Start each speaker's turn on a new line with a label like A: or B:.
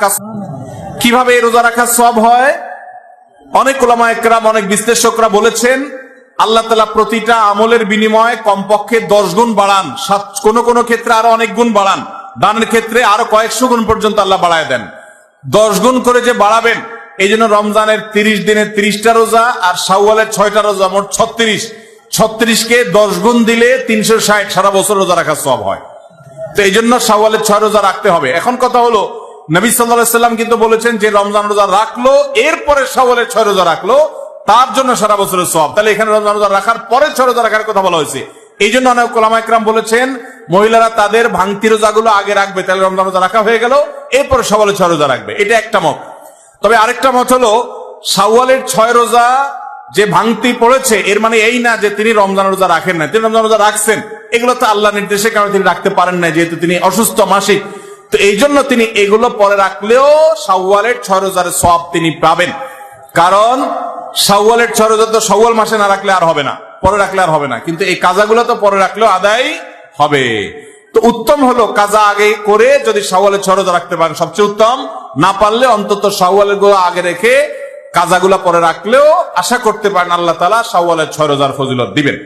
A: পাক্কা। কিভাবে এই রোজা রাখার সওয়াব হয়? অনেক উলামা একরাম, অনেক বিশ্লেষকরা বলেছেন আল্লাহ তাআলা প্রতিটা আমলের বিনিময়ে কমপক্ষে 10 গুণ বাড়ান, কোন কোন ক্ষেত্রে আরো অনেক গুণ বাড়ান, দানের ক্ষেত্রে আরো কয়েকশো গুণ পর্যন্ত আল্লাহ বাড়ায় দেন। 10 গুণ করে যে বাড়াবেন, এই জন্য রমজানের 30 দিনের 30টা রোজা আর শাওয়ালের 6টা রোজা, মোট 36কে 10 গুণ দিলে 360, সারা বছর রোজা রাখার সওয়াব হয়। তো এই জন্য শাওয়ালের 6 রোজা রাখতে হবে। এখন কথা হলো, নবী সাল্লাল্লাহু আলাইহি সাল্লাম কিন্তু বলেছেন যে রমজান রোজা রাখলো, এরপরে শাওয়ালের 6 রোজা রাখলো, তার জন্য সারা বছরের সওয়াব। তাহলে এখানে রমজান রোজা রাখার পরে 6 রোজা রাখার কথা বলা হয়েছে। এই জন্য অনেক উলামা একরাম বলেছেন মহিলারা তাদের ভাঙতি রোজাগুলো আগে রাখবে, তাহলে রমজান রোজা রাখা হয়ে গেল, এরপরে শাওয়ালের 6 রোজা রাখবে। এটা একটা মত। তবে আরেকটা মত হলো, শাওয়ালের 6 রোজা যে ভাঙতি পড়েছে, এর মানে এই না যে তিনি রমজান রোজা রাখেন না, তিনি রমজান রোজা রাখছেন। এগুলো তো আল্লাহ নির্দেশে, কারণ তিনি রাখতে পারেন না, যেহেতু তিনি অসুস্থ মাসিক। তো এই জন্য তিনি এগুলো পরে রাখলেও শাওয়ালের 6 রোজার সওয়াব তিনি পাবেন। কারণ শাওয়ালের 6 রোজা তো শাওয়াল মাসে না রাখলে আর হবে না, পরে রাখলে আর হবে না, কিন্তু এই কাজাগুলো তো পরে রাখলেও আদায় হবে। তো উত্তম হলো কাজা আগে করে যদি শাওয়ালের 6 রোজা রাখতে পারেন সবচেয়ে উত্তম, না পারলে অন্তত শাওয়ালের গুলো আগে রেখে কাজাগুলা পরে রাখলেও আশা করতে পারেন আল্লাহ তাআলা শাওয়ালের 6 রোজার ফজিলত দিবেন।